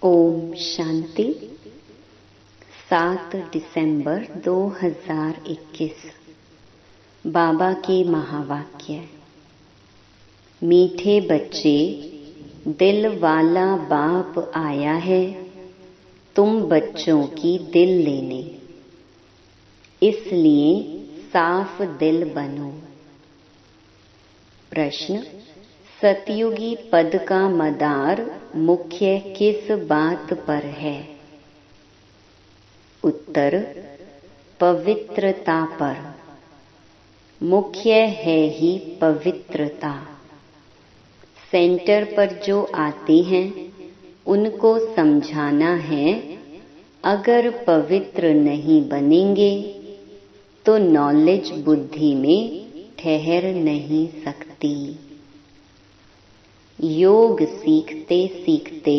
ओम शांति। 7 दिसंबर 2021। बाबा के महावाक्य। मीठे बच्चे, दिल वाला बाप आया है तुम बच्चों की दिल लेने, इसलिए साफ दिल बनो। प्रश्न: सतयुगी पद का मदार मुख्य किस बात पर है? उत्तर: पवित्रता पर। मुख्य है ही पवित्रता। सेंटर पर जो आते हैं उनको समझाना है, अगर पवित्र नहीं बनेंगे तो नॉलेज बुद्धि में ठहर नहीं सकती। योग सीखते सीखते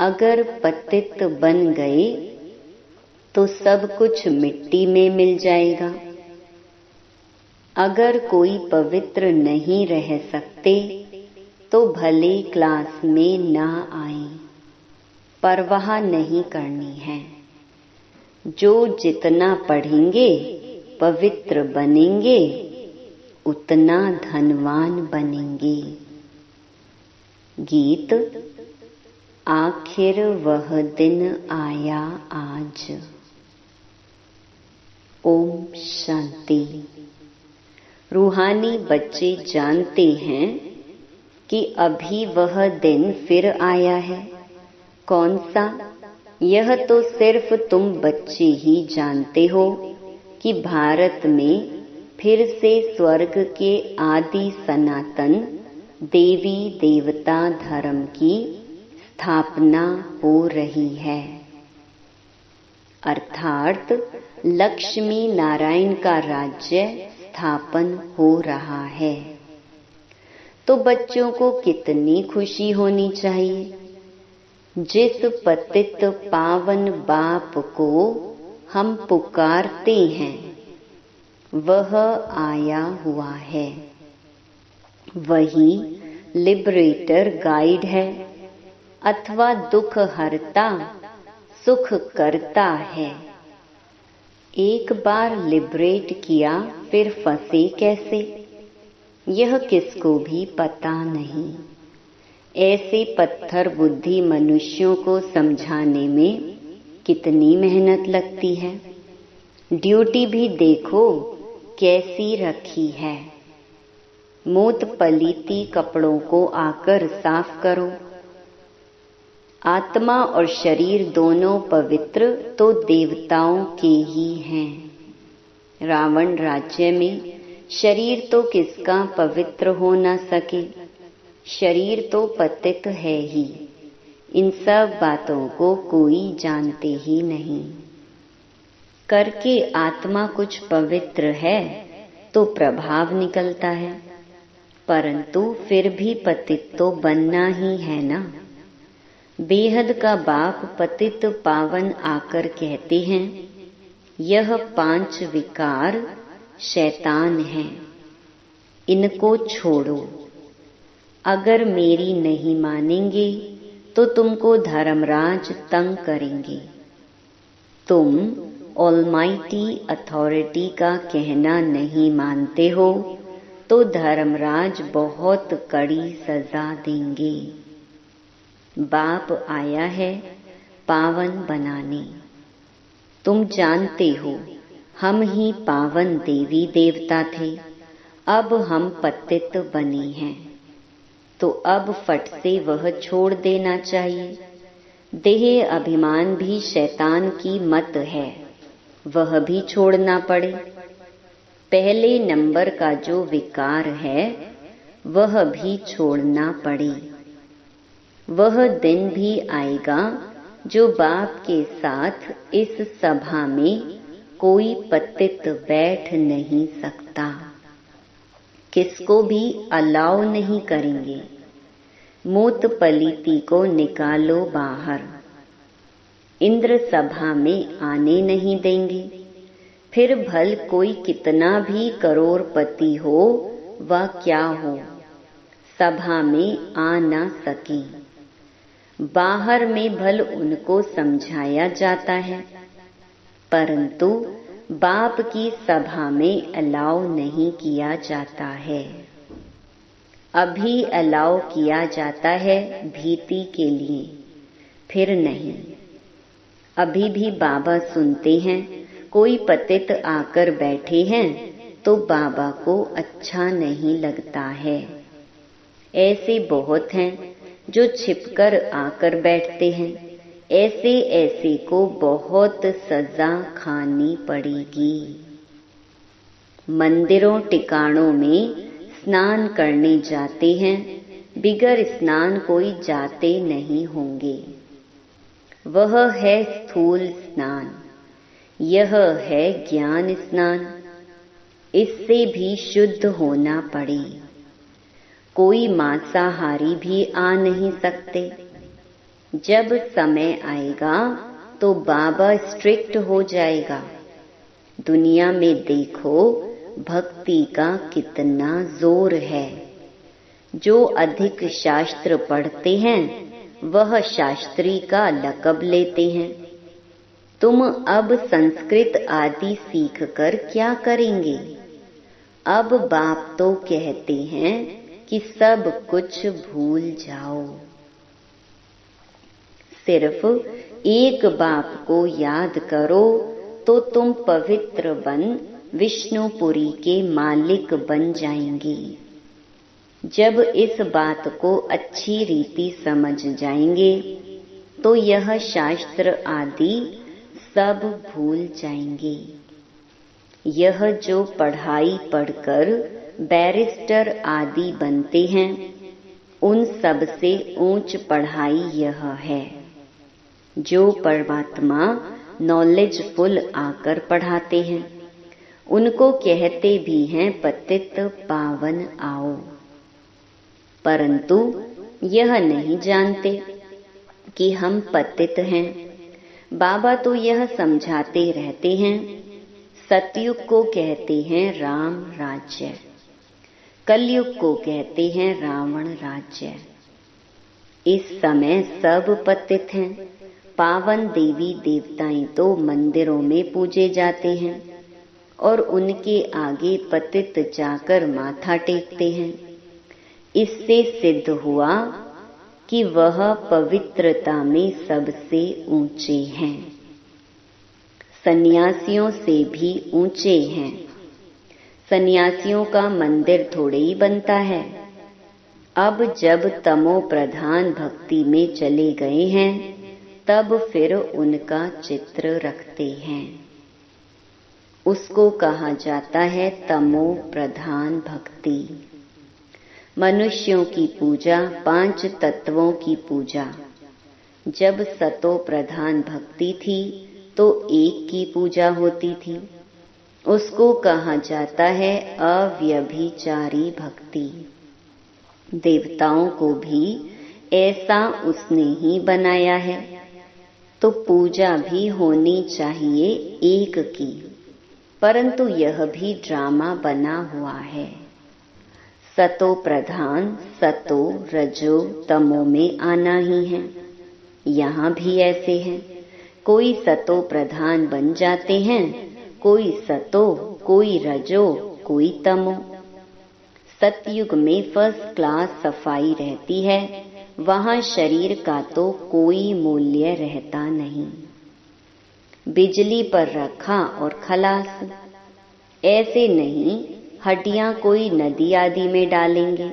अगर पतित बन गए तो सब कुछ मिट्टी में मिल जाएगा। अगर कोई पवित्र नहीं रह सकते तो भले क्लास में ना आए, परवाह नहीं करनी है। जो जितना पढ़ेंगे पवित्र बनेंगे, उतना धनवान बनेंगे। गीत। आखिर वह दिन आया आज। ओम शांति। रूहानी बच्चे जानते हैं कि अभी वह दिन फिर आया है। कौन सा? यह तो सिर्फ तुम बच्चे ही जानते हो कि भारत में फिर से स्वर्ग के आदि सनातन देवी देवता धर्म की स्थापना हो रही है, अर्थात लक्ष्मी नारायण का राज्य स्थापन हो रहा है। तो बच्चों को कितनी खुशी होनी चाहिए। जिस पतित पावन बाप को हम पुकारते हैं वह आया हुआ है। वही लिबरेटर गाइड है अथवा दुख हरता सुख करता है। एक बार लिबरेट किया फिर फंसे कैसे, यह किसको भी पता नहीं। ऐसे पत्थर बुद्धि मनुष्यों को समझाने में कितनी मेहनत लगती है। ड्यूटी भी देखो कैसी रखी है। मूत पलीती कपड़ों को आकर साफ करो। आत्मा और शरीर दोनों पवित्र तो देवताओं के ही हैं। रावण राज्य में शरीर तो किसका पवित्र हो न सके, शरीर तो पतित है ही। इन सब बातों को कोई जानते ही नहीं। करके आत्मा कुछ पवित्र है तो प्रभाव निकलता है, परंतु फिर भी पतित तो बनना ही है ना। बेहद का बाप पतित पावन आकर कहते हैं, यह 5 विकार शैतान हैं, इनको छोड़ो। अगर मेरी नहीं मानेंगे तो तुमको धर्मराज तंग करेंगे। तुम ऑलमाइटी अथॉरिटी का कहना नहीं मानते हो तो धर्मराज बहुत कड़ी सजा देंगे। बाप आया है पावन बनाने। तुम जानते हो हम ही पावन देवी देवता थे, अब हम पतित बने हैं, तो अब फट से वह छोड़ देना चाहिए। देह अभिमान भी शैतान की मत है, वह भी छोड़ना पड़े। पहले नंबर का जो विकार है वह भी छोड़ना पड़े। वह दिन भी आएगा जो बाप के साथ इस सभा में कोई पतित बैठ नहीं सकता, किसको भी अलाउ नहीं करेंगे। मूत पलीती को निकालो बाहर। इंद्र सभा में आने नहीं देंगे। फिर भल कोई कितना भी करोड़पति हो व क्या हो, सभा में आ न सके। बाहर में भल उनको समझाया जाता है, परंतु बाप की सभा में अलाउ नहीं किया जाता है। अभी अलाउ किया जाता है भीति के लिए, फिर नहीं। अभी भी बाबा सुनते हैं, कोई पतित आकर बैठे हैं तो बाबा को अच्छा नहीं लगता है। ऐसे बहुत हैं जो छिपकर आकर बैठते हैं। ऐसे ऐसे को बहुत सजा खानी पड़ेगी। मंदिरों टिकाणों में स्नान करने जाते हैं, बिगर स्नान कोई जाते नहीं होंगे। वह है स्थूल स्नान, यह है ज्ञान स्नान। इससे भी शुद्ध होना पड़े। कोई मांसाहारी भी आ नहीं सकते। जब समय आएगा तो बाबा स्ट्रिक्ट हो जाएगा। दुनिया में देखो भक्ति का कितना जोर है। जो अधिक शास्त्र पढ़ते हैं वह शास्त्री का लक़ब लेते हैं। तुम अब संस्कृत आदि सीखकर क्या करेंगे? अब बाप तो कहते हैं कि सब कुछ भूल जाओ। सिर्फ एक बाप को याद करो तो तुम पवित्र बन विष्णुपुरी के मालिक बन जाएंगे। जब इस बात को अच्छी रीति समझ जाएंगे तो यह शास्त्र आदि सब भूल जाएंगे। यह जो पढ़ाई पढ़कर बैरिस्टर आदि बनते हैं, उन सब से ऊंच पढ़ाई यह है। जो परमात्मा नॉलेजफुल आकर पढ़ाते हैं, उनको कहते भी हैं पतित पावन आओ। परंतु यह नहीं जानते कि हम पतित हैं। बाबा तो यह समझाते रहते हैं। सतयुग को कहते हैं राम राज्य, कलयुग को कहते हैं रावण राज्य। इस समय सब पतित हैं। पावन देवी देवताएं तो मंदिरों में पूजे जाते हैं और उनके आगे पतित जाकर माथा टेकते हैं। इससे सिद्ध हुआ कि वह पवित्रता में सबसे ऊंचे हैं, सन्यासियों से भी ऊंचे हैं। सन्यासियों का मंदिर थोड़े ही बनता है। अब जब तमो प्रधान भक्ति में चले गए हैं, तब फिर उनका चित्र रखते हैं। उसको कहा जाता है तमो प्रधान भक्ति। मनुष्यों की पूजा 5 तत्वों की पूजा। जब सतो प्रधान भक्ति थी तो एक की पूजा होती थी। उसको कहा जाता है अव्यभिचारी भक्ति। देवताओं को भी ऐसा उसने ही बनाया है, तो पूजा भी होनी चाहिए एक की। परंतु यह भी ड्रामा बना हुआ है। सतो प्रधान सतो रजो तमो में आना ही है। यहाँ भी ऐसे है। कोई सतो प्रधान बन जाते हैं, कोई सतो, कोई रजो, कोई तमो। सतयुग में फर्स्ट क्लास सफाई रहती है। वहाँ शरीर का तो कोई मूल्य रहता नहीं। बिजली पर रखा और खलास। ऐसे नहीं हड्डियां कोई नदी आदि में डालेंगे।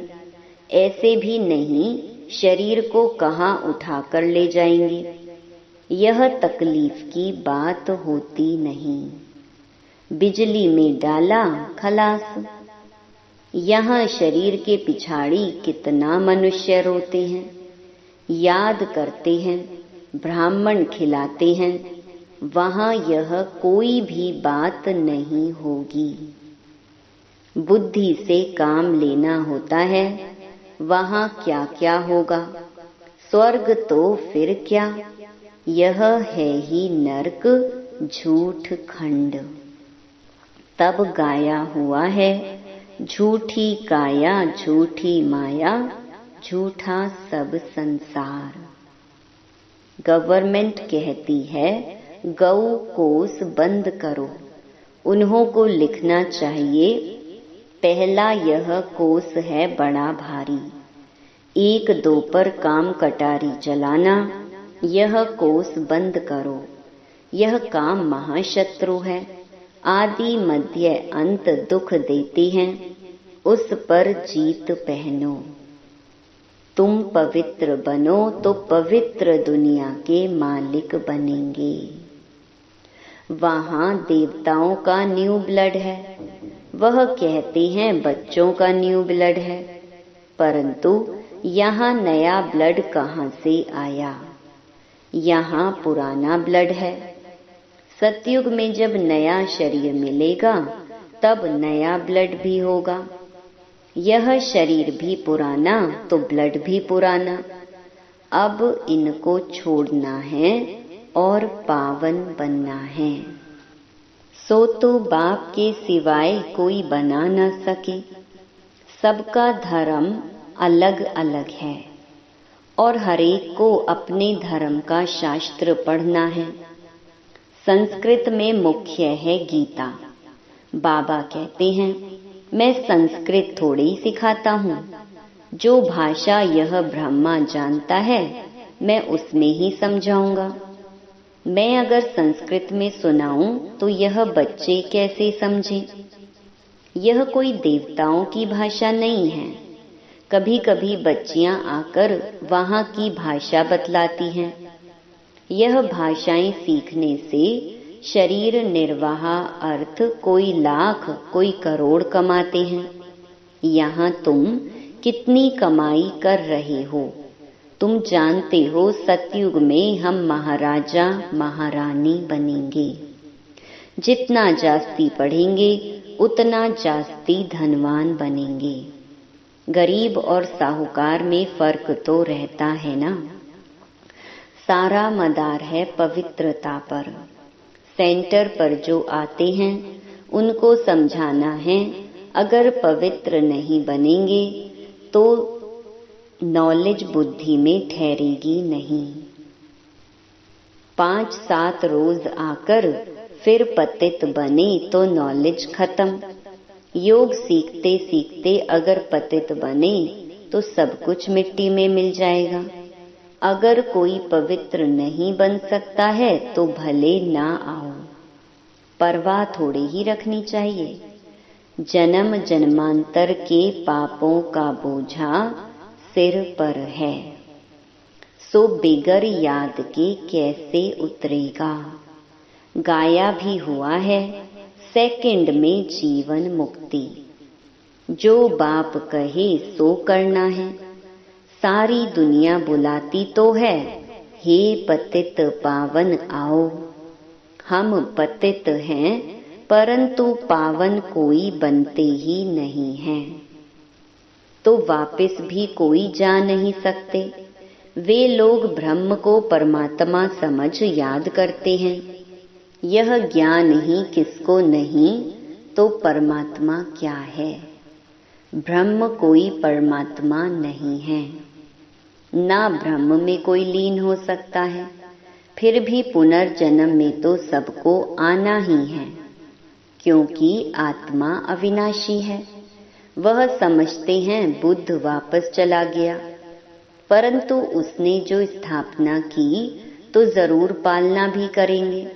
ऐसे भी नहीं शरीर को कहाँ उठाकर ले जाएंगे। यह तकलीफ की बात होती नहीं। बिजली में डाला खलास। यहाँ शरीर के पिछाड़ी कितना मनुष्य रोते हैं, याद करते हैं, ब्राह्मण खिलाते हैं। वहाँ यह कोई भी बात नहीं होगी। बुद्धि से काम लेना होता है। वहाँ क्या क्या होगा। स्वर्ग तो फिर क्या, यह है ही नरक झूठ खंड। तब गाया हुआ है झूठी काया झूठी माया, झूठा सब संसार। गवर्नमेंट कहती है गौ कोस बंद करो, उन्हों को लिखना चाहिए पहला यह कोस है बड़ा भारी, 1-2 पर काम कटारी चलाना, यह कोस बंद करो, यह काम महाशत्रु है, आदि मध्य अंत दुख देती हैं, उस पर जीत पहनो। तुम पवित्र बनो तो पवित्र दुनिया के मालिक बनेंगे। वहाँ देवताओं का न्यू ब्लड है, वह कहते हैं बच्चों का न्यू ब्लड है, परंतु यहाँ नया ब्लड कहाँ से आया? यहाँ पुराना ब्लड है। सतयुग में जब नया शरीर मिलेगा तब नया ब्लड भी होगा। यह शरीर भी पुराना तो ब्लड भी पुराना। अब इनको छोड़ना है और पावन बनना है। सो तो बाप के सिवाय कोई बना न सके। सबका धर्म अलग अलग है और हरेक को अपने धर्म का शास्त्र पढ़ना है। संस्कृत में मुख्य है गीता। बाबा कहते हैं मैं संस्कृत थोड़ी सिखाता हूँ, जो भाषा यह ब्रह्मा जानता है मैं उसमें ही समझाऊंगा। मैं अगर संस्कृत में सुनाऊं तो यह बच्चे कैसे समझें? यह कोई देवताओं की भाषा नहीं है। कभी कभी बच्चियां आकर वहाँ की भाषा बतलाती हैं। यह भाषाएं सीखने से शरीर निर्वाह अर्थ कोई लाख कोई करोड़ कमाते हैं। यहाँ तुम कितनी कमाई कर रहे हो? तुम जानते हो सतयुग में हम महाराजा महारानी बनेंगे। जितना जास्ती पढ़ेंगे उतना जास्ती धनवान बनेंगे। गरीब और साहूकार में फर्क तो रहता है ना। सारा मदार है पवित्रता पर। सेंटर पर जो आते हैं उनको समझाना है अगर पवित्र नहीं बनेंगे तो नॉलेज बुद्धि में ठहरेगी नहीं। 5-7 रोज आकर फिर पतित बने तो नॉलेज खत्म। योग सीखते सीखते अगर पतित बने तो सब कुछ मिट्टी में मिल जाएगा। अगर कोई पवित्र नहीं बन सकता है तो भले ना आओ, परवाह थोड़ी ही रखनी चाहिए। जन्म जन्मांतर के पापों का बोझा सिर पर है, सो बिगर याद के कैसे उतरेगा। गाया भी हुआ है सेकंड में जीवन मुक्ति। जो बाप कहे सो करना है। सारी दुनिया बुलाती तो है, हे पतित पावन आओ। हम पतित हैं परंतु पावन कोई बनते ही नहीं हैं। तो वापस भी कोई जा नहीं सकते। वे लोग ब्रह्म को परमात्मा समझ याद करते हैं। यह ज्ञान ही किसको नहीं तो परमात्मा क्या है। ब्रह्म कोई परमात्मा नहीं है, ना ब्रह्म में कोई लीन हो सकता है। फिर भी पुनर्जन्म में तो सबको आना ही है, क्योंकि आत्मा अविनाशी है। वह समझते हैं बुद्ध वापस चला गया, परंतु उसने जो स्थापना की तो जरूर पालना भी करेंगे।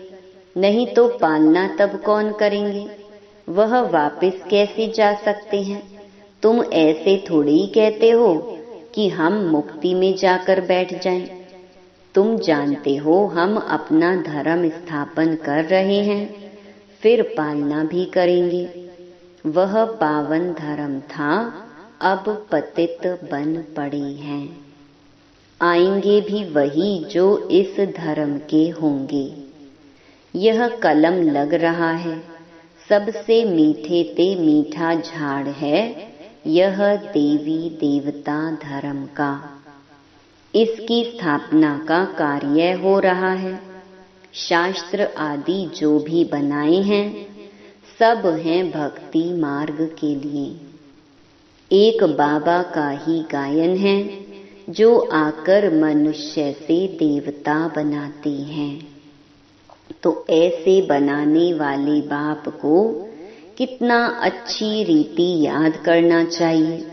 नहीं तो पालना तब कौन करेंगे? वह वापस कैसे जा सकते हैं? तुम ऐसे थोड़ी ही कहते हो कि हम मुक्ति में जाकर बैठ जाएं। तुम जानते हो हम अपना धर्म स्थापन कर रहे हैं, फिर पालना भी करेंगे। वह पावन धर्म था, अब पतित बन पड़े हैं। आएंगे भी वही जो इस धर्म के होंगे। यह कलम लग रहा है, सबसे मीठे ते मीठा झाड़ है यह देवी देवता धर्म का। इसकी स्थापना का कार्य हो रहा है। शास्त्र आदि जो भी बनाए हैं सब हैं भक्ति मार्ग के लिए। एक बाबा का ही गायन है, जो आकर मनुष्य से देवता बनाते हैं। तो ऐसे बनाने वाले बाप को कितना अच्छी रीति याद करना चाहिए।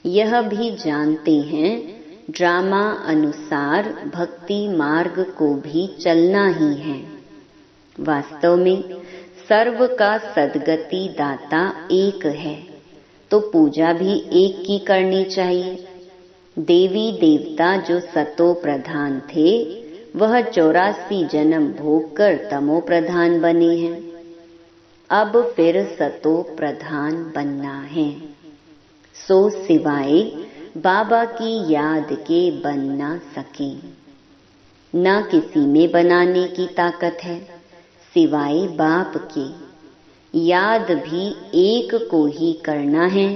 यह भी जानते हैं ड्रामा अनुसार भक्ति मार्ग को भी चलना ही है। वास्तव में सर्व का सद्गति दाता एक है, तो पूजा भी एक की करनी चाहिए। देवी देवता जो सतो प्रधान थे वह 84 जन्म भोग कर तमो प्रधान बने हैं। अब फिर सतो प्रधान बनना है। सो सिवाय बाबा की याद के बन ना सके। न किसी में बनाने की ताकत है सिवाय बाप के। याद भी एक को ही करना है।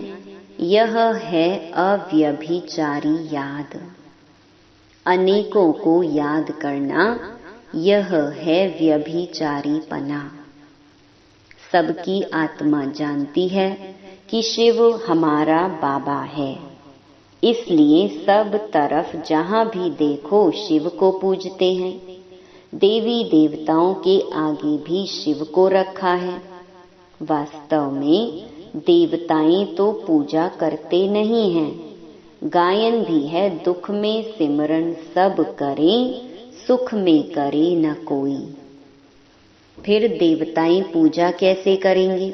यह है अव्यभिचारी याद। अनेकों को याद करना यह है व्यभिचारीपना। सबकी आत्मा जानती है कि शिव हमारा बाबा है, इसलिए सब तरफ जहाँ भी देखो शिव को पूजते हैं। देवी देवताओं के आगे भी शिव को रखा है। वास्तव में देवताएं तो पूजा करते नहीं हैं। गायन भी है, दुख में सिमरन सब करें, सुख में करे न कोई। फिर देवताएं पूजा कैसे करेंगे?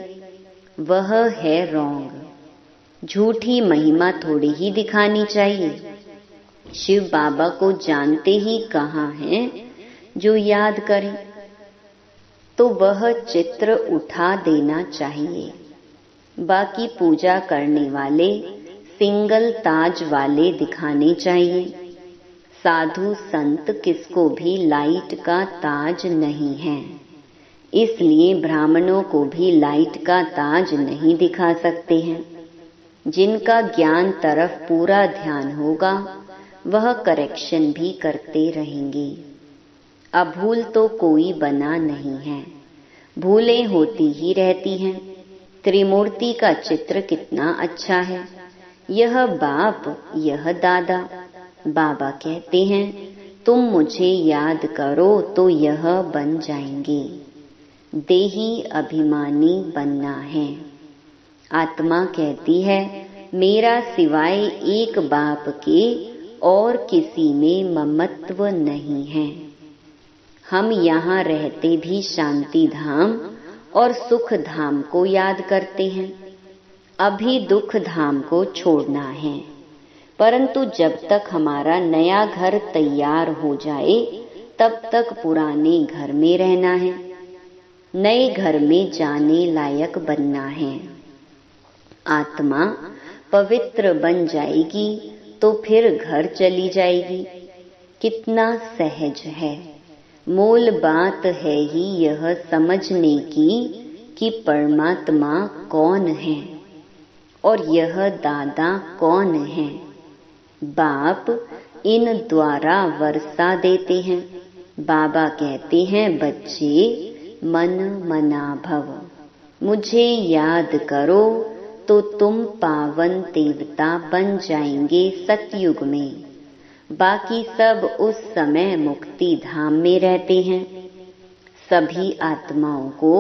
वह है रॉन्ग। झूठी महिमा थोड़ी ही दिखानी चाहिए। शिव बाबा को जानते ही कहाँ हैं जो याद करें। तो वह चित्र उठा देना चाहिए। बाकी पूजा करने वाले सिंगल ताज वाले दिखाने चाहिए। साधु संत किसको भी लाइट का ताज नहीं है, इसलिए ब्राह्मणों को भी लाइट का ताज नहीं दिखा सकते हैं। जिनका ज्ञान तरफ पूरा ध्यान होगा वह करेक्शन भी करते रहेंगे। अभूल तो कोई बना नहीं है, भूलें होती ही रहती हैं। त्रिमूर्ति का चित्र कितना अच्छा है। यह बाप, यह दादा। बाबा कहते हैं तुम मुझे याद करो तो यह बन जाएंगे। देही अभिमानी बनना है। आत्मा कहती है मेरा सिवाय एक बाप के और किसी में ममत्व नहीं है। हम यहाँ रहते भी शांति धाम और सुख धाम को याद करते हैं। अभी दुख धाम को छोड़ना है, परंतु जब तक हमारा नया घर तैयार हो जाए तब तक पुराने घर में रहना है। नए घर में जाने लायक बनना है। आत्मा पवित्र बन जाएगी तो फिर घर चली जाएगी। कितना सहज है। मूल बात है ही यह समझने की कि परमात्मा कौन है और यह दादा कौन है। बाप इन द्वारा वर्षा देते हैं। बाबा कहते हैं बच्चे मन मना भव। मुझे याद करो तो तुम पावन देवता बन जाएंगे सतयुग में। बाकी सब उस समय मुक्ति धाम में रहते हैं। सभी आत्माओं को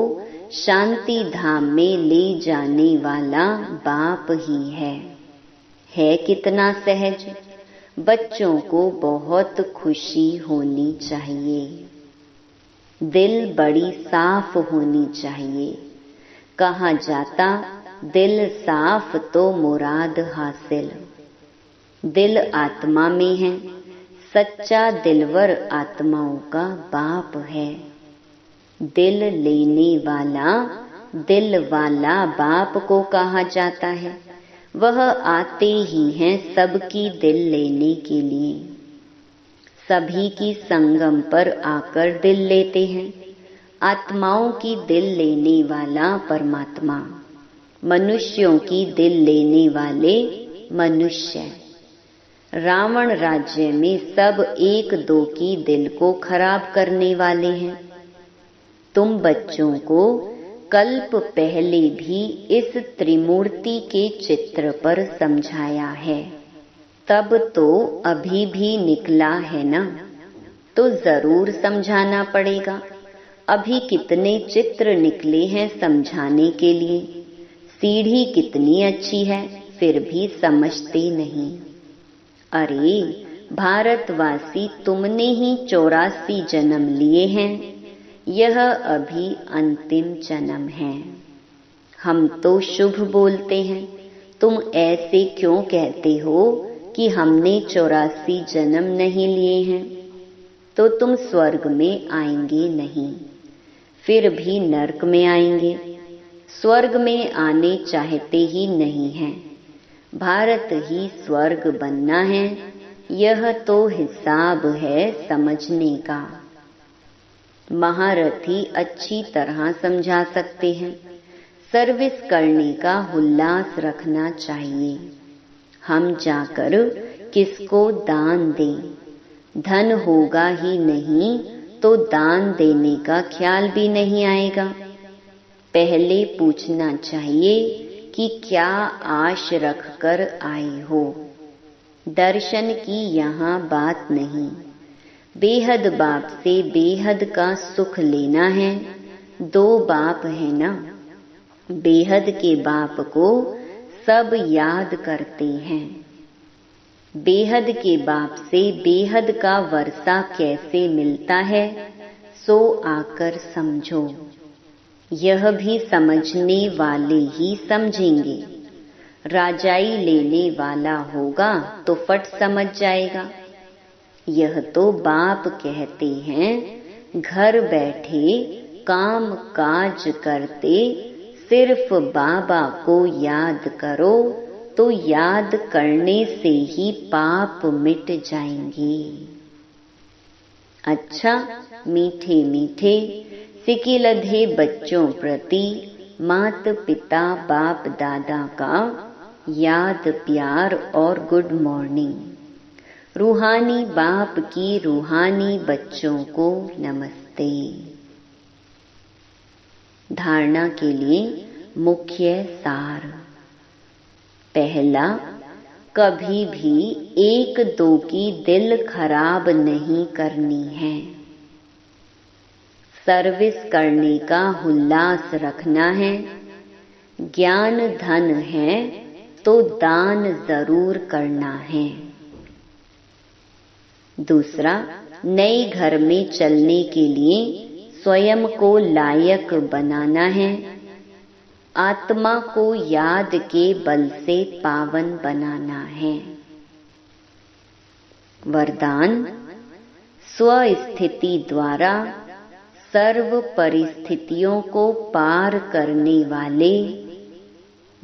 शांति धाम में ले जाने वाला बाप ही है कितना सहज। बच्चों को बहुत खुशी होनी चाहिए। दिल बड़ी साफ होनी चाहिए। कहा जाता दिल साफ तो मुराद हासिल। दिल आत्मा में है। सच्चा दिलवर आत्माओं का बाप है। दिल लेने वाला दिल वाला बाप को कहा जाता है। वह आते ही हैं सबकी दिल लेने के लिए। सभी की संगम पर आकर दिल लेते हैं। आत्माओं की दिल लेने वाला परमात्मा, मनुष्यों की दिल लेने वाले मनुष्य। रावण राज्य में सब एक दो की दिल को खराब करने वाले हैं। तुम बच्चों को कल्प पहले भी इस त्रिमूर्ति के चित्र पर समझाया है। तब तो अभी भी निकला है ना, तो जरूर समझाना पड़ेगा। अभी कितने चित्र निकले हैं समझाने के लिए। सीढ़ी कितनी अच्छी है, फिर भी समझते नहीं। अरे भारतवासी, तुमने ही 84 जन्म लिए हैं, यह अभी अंतिम जन्म है। हम तो शुभ बोलते हैं, तुम ऐसे क्यों कहते हो कि हमने 84 जन्म नहीं लिए हैं? तो तुम स्वर्ग में आएंगे नहीं, फिर भी नरक में आएंगे। स्वर्ग में आने चाहते ही नहीं हैं। भारत ही स्वर्ग बनना है, यह तो हिसाब है समझने का। महारथी अच्छी तरह समझा सकते हैं। सर्विस करने का उल्लास रखना चाहिए। हम जाकर किसको दान दें? धन होगा ही नहीं तो दान देने का ख्याल भी नहीं आएगा। पहले पूछना चाहिए कि क्या आश रखकर आए हो। दर्शन की यहाँ बात नहीं। बेहद बाप से बेहद का सुख लेना है। 2 बाप है ना, बेहद के बाप को सब याद करते हैं। बेहद के बाप से बेहद का वर्षा कैसे मिलता है, सो आकर समझो। यह भी समझने वाले ही समझेंगे। राजाई लेने वाला होगा तो फट समझ जाएगा। यह तो बाप कहते हैं, घर बैठे काम काज करते सिर्फ बाबा को याद करो तो याद करने से ही पाप मिट जाएंगे। अच्छा, मीठे मीठे सिकिलधे बच्चों प्रति माता पिता बाप दादा का याद प्यार और गुड मॉर्निंग। रूहानी बाप की रूहानी बच्चों को नमस्ते। धारणा के लिए मुख्य सार। पहला, कभी भी 1-2 की दिल खराब नहीं करनी है। सर्विस करने का उल्लास रखना है। ज्ञान धन है तो दान जरूर करना है। दूसरा, नए घर में चलने के लिए स्वयं को लायक बनाना है। आत्मा को याद के बल से पावन बनाना है। वरदान, स्वस्थिति द्वारा सर्व परिस्थितियों को पार करने वाले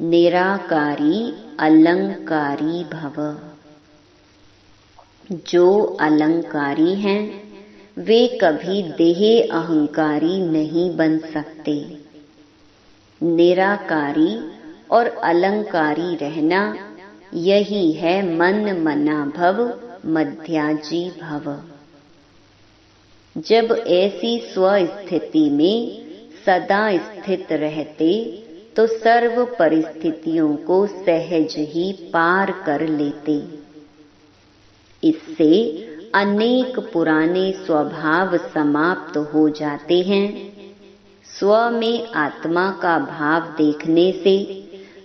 निराकारी अलंकारी भव। जो अलंकारी हैं वे कभी देह अहंकारी नहीं बन सकते। निराकारी और अलंकारी रहना, यही है मन मना भव मध्याजी भव। जब ऐसी स्वस्थिति में सदा स्थित रहते तो सर्व परिस्थितियों को सहज ही पार कर लेते। इससे अनेक पुराने स्वभाव समाप्त हो जाते हैं। स्व में आत्मा का भाव देखने से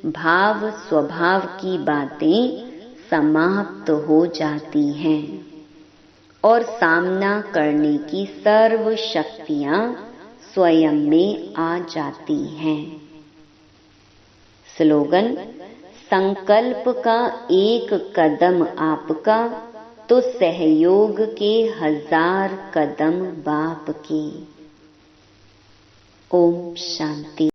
भाव स्वभाव की बातें समाप्त हो जाती हैं और सामना करने की सर्व शक्तियां स्वयं में आ जाती हैं। स्लोगन, संकल्प का एक कदम आपका तो सहयोग के 1000 कदम बाप के। ओम शांति।